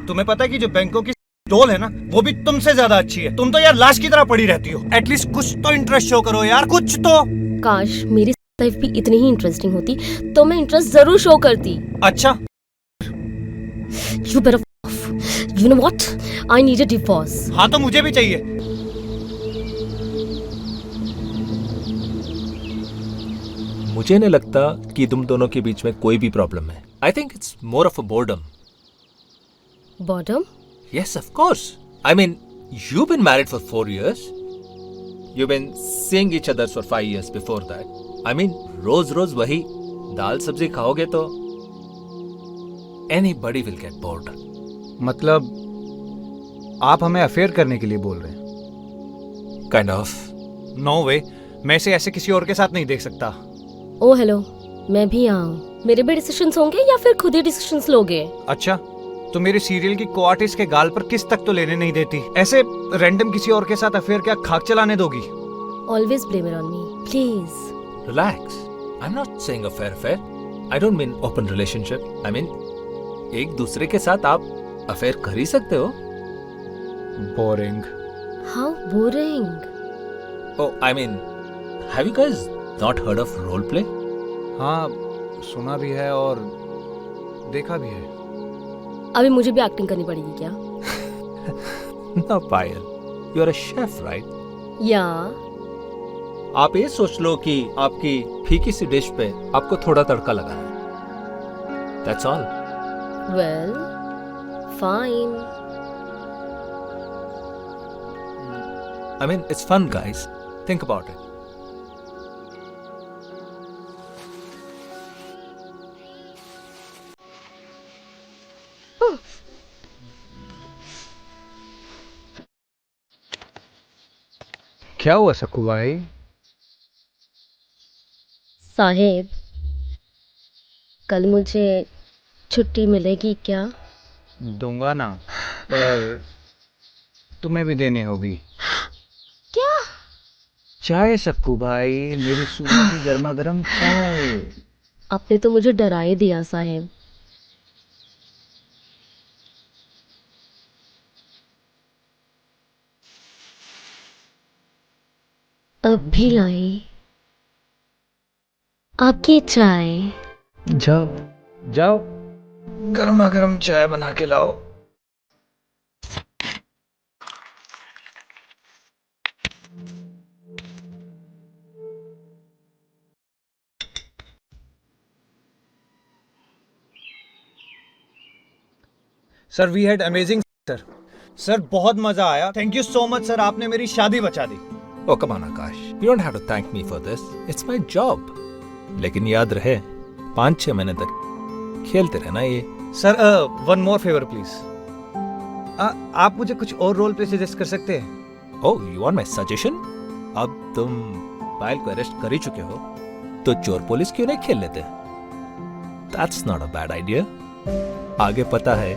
तुम्हें पता है कि जो बैंकों की डोल है ना, वो भी तुमसे ज्यादा अच्छी है। तुम तो यार लाश की तरह पड़ी रहती हो। एटलीस्ट कुछ तो इंटरेस्ट शो करो यार, कुछ तो। काश मेरी लाइफ भी इतनी ही इंटरेस्टिंग होती तो मैं इंटरेस्ट जरूर शो करती। अच्छा, You better f off. You know what? I need a divorce. हाँ तो मुझे भी चाहिए। मुझे नहीं लगता कि तुम दोनों के बीच में कोई भी प्रॉब्लम है। I think it's more of a boredom. Boredom? Yes, of course. I mean, you've been married for 4 years. You've been seeing each other for 5 years before that. I mean, रोज वही दाल सब्जी खाओगे तो anybody will get bored. मतलब आप हमें affair करने के लिए बोल रहे हैं? Kind of. नो वे, मैं इसे ऐसे किसी और के साथ नहीं देख सकता। Oh hello. मैं भी आऊँ। मेरे भी डिसीजंस होंगे या फिर खुद ही डिसीजंस लोगे? अच्छा, तो मेरे सीरियल की को आर्टिस्ट के गाल पर किस तक तो लेने नहीं देती। ऐसे रैंडम किसी और के साथ अफेयर क्या खाक चलाने दोगी? Always blame it on me, please. Relax. I'm not saying affair. I don't mean open relationship. I mean, एक दूसरे के साथ आप अफेयर कर ही सकते हो। Boring. How boring. Oh, I mean, have you guys not heard of role play? हाँ, सुना भी है और देखा भी है। अभी मुझे भी एक्टिंग करनी पड़ेगी क्या? No, Payal. You're a chef, right? या आप ये सोच लो कि आपकी फीकी सी डिश पे आपको थोड़ा तड़का लगाना है। That's all. well, fine. I mean, it's fun, guys. Think about it. क्या हुआ सक्कू भाई? साहेब, कल मुझे छुट्टी मिलेगी क्या? दूंगा ना, पर तुम्हें भी देनी होगी। क्या? चाय सक्कू भाई, मेरी सुबह की गर्मा गर्म चाय। आपने तो मुझे डरा ही दिया साहेब। अब भी लाई आपकी चाय। जाओ जाओ, गर्मा गर्म चाय बना के लाओ। Sir we had amazing sir बहुत मजा आया। Thank you so much sir, आपने मेरी शादी बचा दी। Oh, come on, Akash. You don't have to thank me for this. It's my job. लेकिन याद रहे, 5-6 महीने तक खेलते रहना ये। Sir one more favour please. आप मुझे कुछ और रोल पे सजेस्ट कर सकते हैं? Oh, you want my suggestion? अब तुम पायल को अरेस्ट कर ही चुके हो, तो चोर पुलिस क्यों नहीं खेल लेते? That's not a bad idea. आगे पता है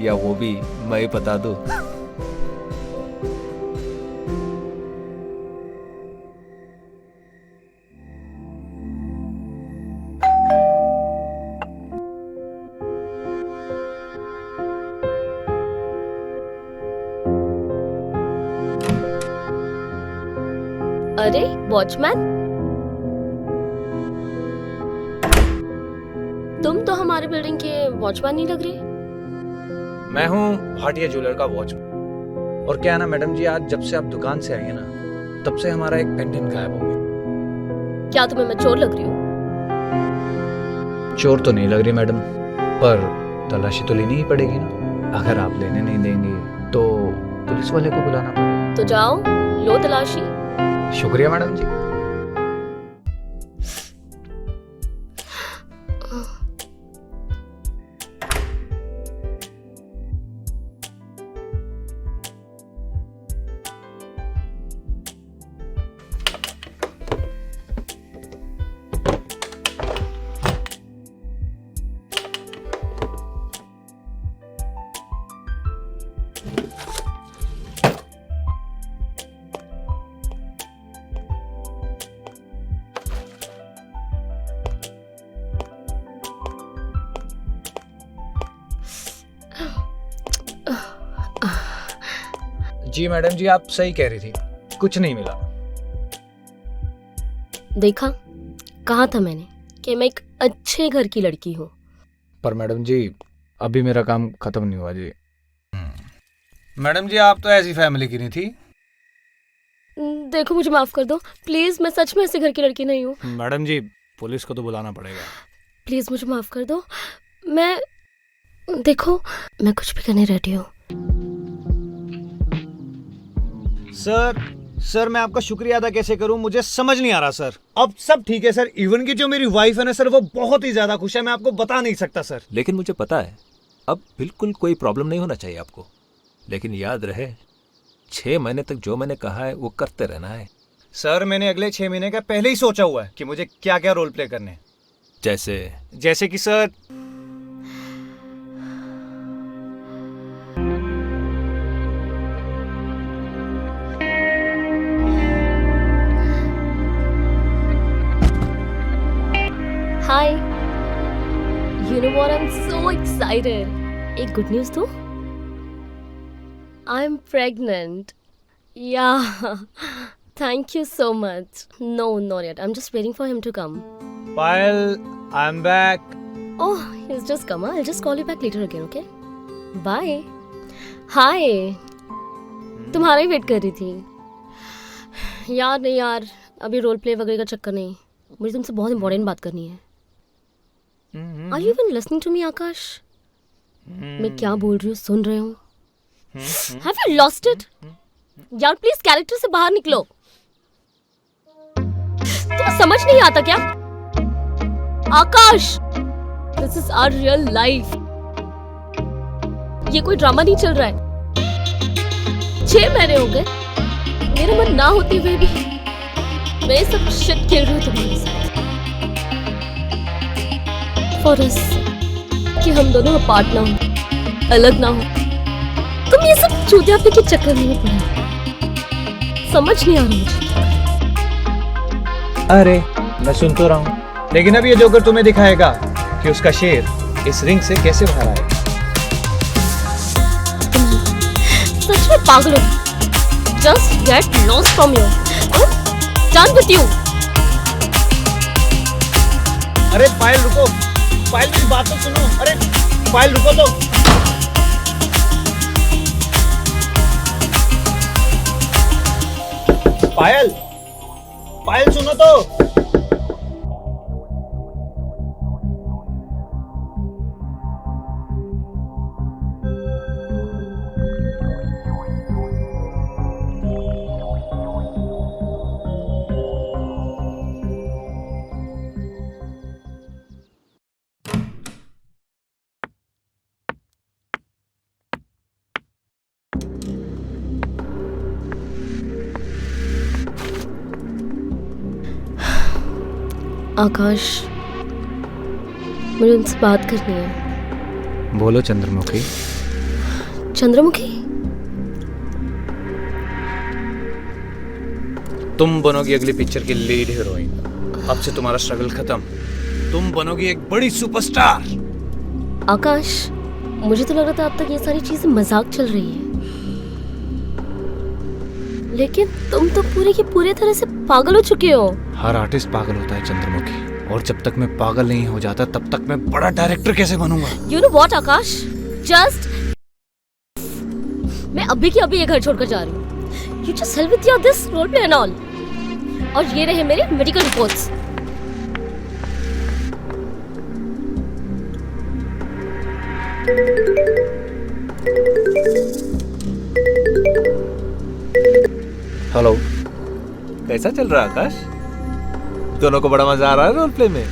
या वो भी मैं ही बता दूं? अरे वॉचमैन, तुम तो हमारे बिल्डिंग के वॉचमैन नहीं लग रहे। मैं हूँ भाटिया ज्वेलर का वॉचमैन। और क्या है ना मैडम जी, आज जब से आप दुकान से आई है ना, तब से हमारा एक पेंडेंट गायब हो गया। क्या तुम्हें मैं चोर लग रही हूँ? चोर तो नहीं लग रही मैडम, पर तलाशी तो लेनी ही पड़ेगी ना। अगर आप लेने नहीं देंगे तो पुलिस वाले को बुलाना पड़ेगा। तो जाओ लो तलाशी। शुक्रिया मैडम जी। जी मैडम जी, आप सही कह रही थी, कुछ नहीं मिला। देखा, कहा था मैंने कि मैं एक अच्छे घर की लड़की हूँ। पर मैडम जी, अभी मेरा काम खत्म नहीं हुआ जी। मैडम जी, आप तो ऐसी फैमिली की नहीं थी। देखो, मुझे माफ कर दो प्लीज, मैं सच में ऐसे घर की लड़की नहीं हूँ। मैडम जी, पुलिस को तो बुलाना पड़ेगा। प्लीज मुझे माफ कर दो। देखो, मैं कुछ भी करने रेडी हूँ। सर मैं आपका शुक्रिया अदा कैसे करूं, मुझे समझ नहीं आ रहा सर। अब सब ठीक है सर, इवन की जो मेरी वाइफ है ना सर, वो बहुत ही ज्यादा खुश है, मैं आपको बता नहीं सकता सर। लेकिन मुझे पता है अब बिल्कुल कोई प्रॉब्लम नहीं होना चाहिए आपको। लेकिन याद रहे 6 महीने तक जो मैंने कहा है वो करते रहना है। सर मैंने अगले 6 महीने का पहले ही सोचा हुआ है कि मुझे क्या क्या रोल प्ले करने हैं। जैसे कि sir hi, you know what, I am so excited. एक गुड न्यूज़ दूँ? I am pregnant. या thank you so much. No, not yet, I am just waiting for him to come. Payal, I am back. Oh, he's just come. I'll just call you back later again, okay? Bye. Hi. तुम्हारा ही wait कर रही थी। यार नहीं यार, अभी role play वगैरह का चक्कर नहीं, मुझे तुमसे बहुत इंपॉर्टेंट बात करनी है। Are you even listening to me, आकाश? मैं क्या बोल रही हूँ सुन रहे हो? Have you lost it? यार प्लीज कैरेक्टर से बाहर निकलो। तुम्हें समझ नहीं आता क्या? आकाश, This is our real life. ये कोई ड्रामा नहीं चल रहा है। 6 महीने हो गए, मेरा मन ना होते हुए भी मैं सब शिट खेल रही हूँ तुम्हारे साथ। For us, कि हम दोनों अपार्ट ना हो, अलग ना हो। तुम ये सब चूतियापे के चक्कर में पड़े। समझ नहीं आ रहा मुझे। अरे मैं सुन तो रहा हूँ, लेकिन अब ये जोकर तुम्हें दिखाएगा कि उसका शेर इस रिंग से कैसे बाहर आए। सच में पागल हो। Just get lost from you. Done with you. अरे पायल रुको, पायल मेरी बात तो सुनो। अरे पायल रुको तो। पायल, पायल सुनो तो। आकाश, मुझे उनसे बात करनी है। बोलो चंद्रमुखी। चंद्रमुखी? तुम बनोगी अगली पिक्चर की लीड हीरोइन। अब से तुम्हारा स्ट्रगल खत्म, तुम बनोगी एक बड़ी सुपरस्टार। आकाश, मुझे तो लग रहा था अब तक ये सारी चीजें मजाक चल रही है, लेकिन तुम तो पूरे की पूरे तरह से पागल हो चुके हो। हर आर्टिस्ट पागल होता है चंद्रमुखी, और जब तक मैं पागल नहीं हो जाता तब तक मैं बड़ा डायरेक्टर कैसे बनूंगा? You know what, Akash? Just मैं अभी की अभी ये घर छोड़कर जा रही हूँ। You just hell with your this role play and all. और ये रहे मेरे मेडिकल रिपोर्ट्स। हेलो। कैसा चल रहा है आकाश? दोनों को बड़ा मजा आ रहा है रोल प्ले में?